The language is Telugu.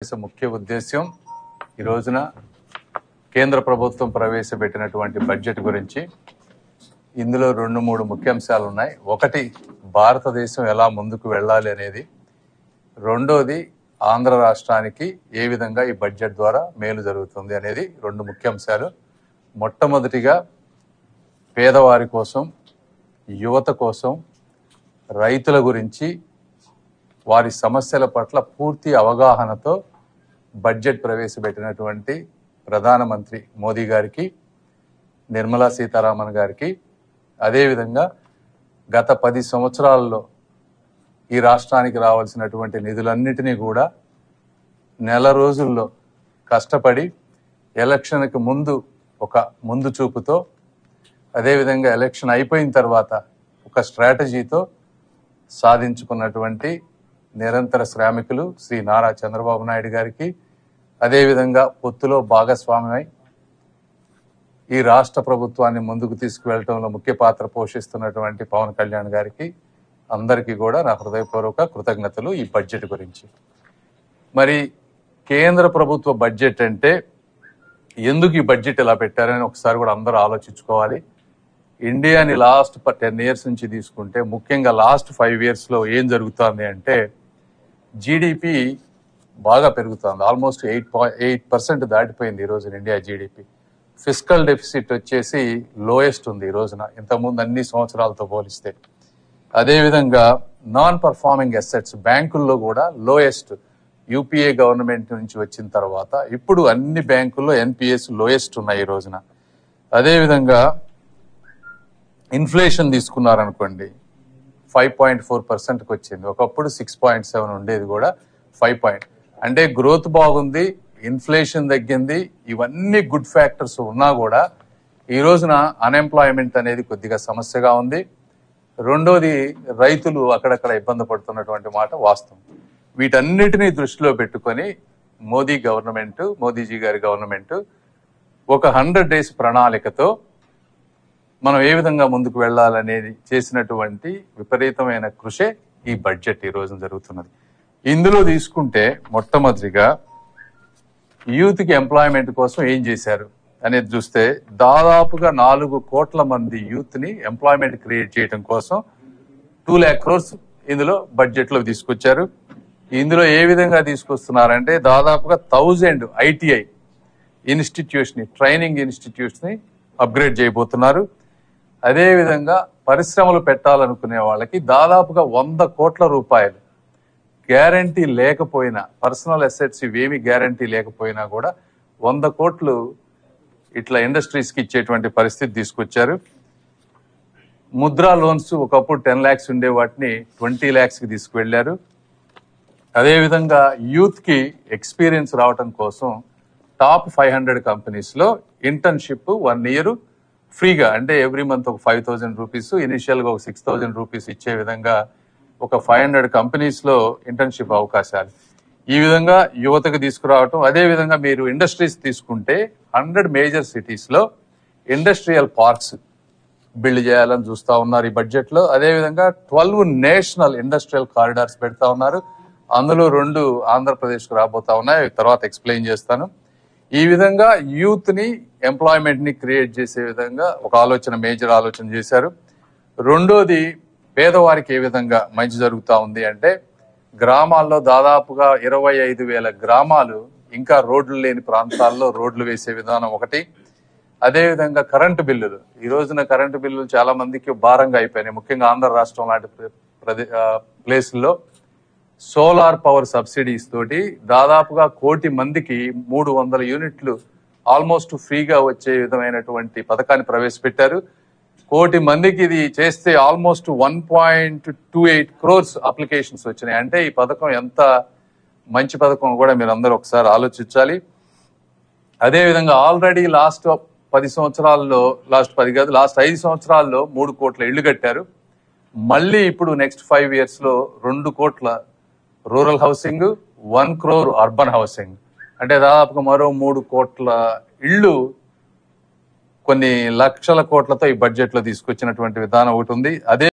ముఖ్య ఉద్దేశ్యం ఈ రోజున కేంద్ర ప్రభుత్వం ప్రవేశపెట్టినటువంటి బడ్జెట్ గురించి ఇందులో రెండు మూడు ముఖ్యాంశాలు ఉన్నాయి. ఒకటి, భారతదేశం ఎలా ముందుకు వెళ్ళాలి అనేది. రెండోది, ఆంధ్ర రాష్ట్రానికి ఏ విధంగా ఈ బడ్జెట్ ద్వారా మేలు జరుగుతుంది అనేది రెండు ముఖ్యాంశాలు. మొట్టమొదటిగా పేదవారి కోసం, యువత కోసం, రైతుల గురించి, వారి సమస్యల పట్ల పూర్తి అవగాహనతో బడ్జెట్ ప్రవేశపెట్టినటువంటి ప్రధానమంత్రి మోదీ గారికి, నిర్మలా సీతారామన్ గారికి, అదేవిధంగా గత 10 సంవత్సరాల్లో ఈ రాష్ట్రానికి రావాల్సినటువంటి నిధులన్నిటినీ కూడా నెల రోజుల్లో కష్టపడి ఎలక్షన్కి ముందు ఒక ముందు చూపుతో, అదేవిధంగా ఎలక్షన్ అయిపోయిన తర్వాత ఒక స్ట్రాటజీతో సాధించుకున్నటువంటి నిరంతర శ్రామికులు శ్రీ నారా చంద్రబాబు నాయుడు గారికి, అదేవిధంగా పొత్తులో భాగస్వామ్యమై ఈ రాష్ట్ర ప్రభుత్వాన్ని ముందుకు తీసుకువెళ్ళటంలో ముఖ్య పాత్ర పోషిస్తున్నటువంటి పవన్ కళ్యాణ్ గారికి, అందరికీ కూడా నా హృదయపూర్వక కృతజ్ఞతలు. ఈ బడ్జెట్ గురించి మరి కేంద్ర ప్రభుత్వ బడ్జెట్ అంటే ఎందుకు ఈ బడ్జెట్ ఇలా పెట్టారని ఒకసారి కూడా అందరూ ఆలోచించుకోవాలి. ఇండియాని లాస్ట్ 10 years నుంచి తీసుకుంటే, ముఖ్యంగా లాస్ట్ 5 yearsలో ఏం జరుగుతుంది అంటే జీడిపి బాగా పెరుగుతుంది. ఆల్మోస్ట్ 8% దాటిపోయింది ఈ రోజున ఇండియా జీడిపి. ఫిస్కల్ డెఫిసిట్ వచ్చేసి లోయెస్ట్ ఉంది ఈ రోజున, ఇంతకుముందు అన్ని సంవత్సరాలతో పోలిస్తే. అదేవిధంగా నాన్ పర్ఫార్మింగ్ అసెట్స్ బ్యాంకుల్లో కూడా లోయెస్ట్. యూపీఏ గవర్నమెంట్ నుంచి వచ్చిన తర్వాత ఇప్పుడు అన్ని బ్యాంకుల్లో ఎన్పిఎస్ లోయెస్ట్ ఉన్నాయి ఈ రోజున. అదేవిధంగా ఇన్ఫ్లేషన్ తీసుకున్నారనుకోండి, 5.4%కి వచ్చింది. ఒకప్పుడు 6.7 ఉండేది, కూడా 5. అంటే గ్రోత్ బాగుంది, ఇన్ఫ్లేషన్ తగ్గింది. ఇవన్నీ గుడ్ ఫ్యాక్టర్స్ ఉన్నా కూడా ఈ రోజున అన్ఎంప్లాయ్మెంట్ అనేది కొద్దిగా సమస్యగా ఉంది. రెండోది, రైతులు అక్కడక్కడ ఇబ్బంది పడుతున్నటువంటి మాట వాస్తవం. వీటన్నిటినీ దృష్టిలో పెట్టుకొని మోదీజీ గారి గవర్నమెంట్ ఒక 100 days ప్రణాళికతో మనం ఏ విధంగా ముందుకు వెళ్ళాలనేది చేసినటువంటి విపరీతమైన కృషే ఈ బడ్జెట్ ఈ రోజున జరుగుతున్నది. ఇందులో తీసుకుంటే మొట్టమొదటిగా యూత్కి ఎంప్లాయ్మెంట్ కోసం ఏం చేశారు అనేది చూస్తే, దాదాపుగా 4 కోట్ల మంది యూత్ని ఎంప్లాయ్మెంట్ క్రియేట్ చేయడం కోసం 2 lakh crores ఇందులో బడ్జెట్లో తీసుకొచ్చారు. ఇందులో ఏ విధంగా తీసుకొస్తున్నారంటే, దాదాపుగా 1000 ITI ఇన్స్టిట్యూట్స్ని, ట్రైనింగ్ ఇన్స్టిట్యూట్స్ని అప్గ్రేడ్ చేయబోతున్నారు. అదేవిధంగా పరిశ్రమలు పెట్టాలనుకునే వాళ్ళకి దాదాపుగా 100 కోట్ల రూపాయలు గ్యారంటీ లేకపోయినా, పర్సనల్ అసెట్స్ ఇవేమి గ్యారంటీ లేకపోయినా కూడా 100 కోట్లు ఇట్లా ఇండస్ట్రీస్కి ఇచ్చేటువంటి పరిస్థితి తీసుకొచ్చారు. ముద్రా లోన్స్ ఒకప్పుడు 10 lakhs ఉండే వాటిని 20 lakhsకి తీసుకువెళ్లారు. అదేవిధంగా యూత్కి ఎక్స్పీరియన్స్ రావటం కోసం టాప్ 500 కంపెనీస్లో ఇంటర్న్షిప్ 1 year ఫ్రీగా, అంటే ఎవ్రీ మంత్ ఒక 5,000 రూపీస్, ఇనిషియల్గా ఒక 6,000 రూపీస్ ఇచ్చే విధంగా ఒక 500 కంపెనీస్లో ఇంటర్న్షిప్ అవకాశాలు ఈ విధంగా యువతకు తీసుకురావటం. అదేవిధంగా మీరు ఇండస్ట్రీస్ తీసుకుంటే 100 మేజర్ సిటీస్లో ఇండస్ట్రియల్ పార్క్స్ బిల్డ్ చేయాలని చూస్తూ ఉన్నారు ఈ బడ్జెట్లో. అదేవిధంగా 12 నేషనల్ ఇండస్ట్రియల్ కారిడార్స్ పెడతా ఉన్నారు. అందులో 2 ఆంధ్రప్రదేశ్కు రాబోతా ఉన్నాయి, తర్వాత ఎక్స్ప్లెయిన్ చేస్తాను. ఈ విధంగా యూత్ని, ఎంప్లాయ్మెంట్ని క్రియేట్ చేసే విధంగా ఒక మేజర్ ఆలోచన చేశారు. రెండోది, పేదవారికి ఏ విధంగా మంచి జరుగుతూ ఉంది అంటే, గ్రామాల్లో దాదాపుగా 25,000 గ్రామాలు ఇంకా రోడ్లు లేని ప్రాంతాల్లో రోడ్లు వేసే విధానం ఒకటి. అదేవిధంగా కరెంటు బిల్లులు, ఈ రోజున కరెంటు బిల్లులు చాలా మందికి భారంగా అయిపోయినాయి. ముఖ్యంగా ఆంధ్ర రాష్ట్రం లాంటి ప్లేసుల్లో సోలార్ పవర్ సబ్సిడీస్ తోటి దాదాపుగా 1 కోటి మందికి 300 యూనిట్లు ఆల్మోస్ట్ ఫ్రీగా వచ్చే విధమైనటువంటి పథకాన్ని ప్రవేశపెట్టారు. 1 కోటి మందికి ఇది చేస్తే ఆల్మోస్ట్ 1.28 crores అప్లికేషన్స్ వచ్చినాయి. అంటే ఈ పథకం ఎంత మంచి పథకం కూడా మీరు అందరూ ఒకసారి ఆలోచించాలి. అదేవిధంగా ఆల్రెడీ లాస్ట్ 5 సంవత్సరాల్లో 3 కోట్ల ఇళ్లు కట్టారు. మళ్ళీ ఇప్పుడు నెక్స్ట్ 5 yearsలో 2 కోట్ల rural housing, 1 crore urban housing, అంటే దాదాపుగా మరో 3 కోట్ల ఇళ్లు కొన్ని లక్షల కోట్లతో ఈ బడ్జెట్లో తీసుకొచ్చినటువంటి విధానం ఒకటి ఉంది. అదే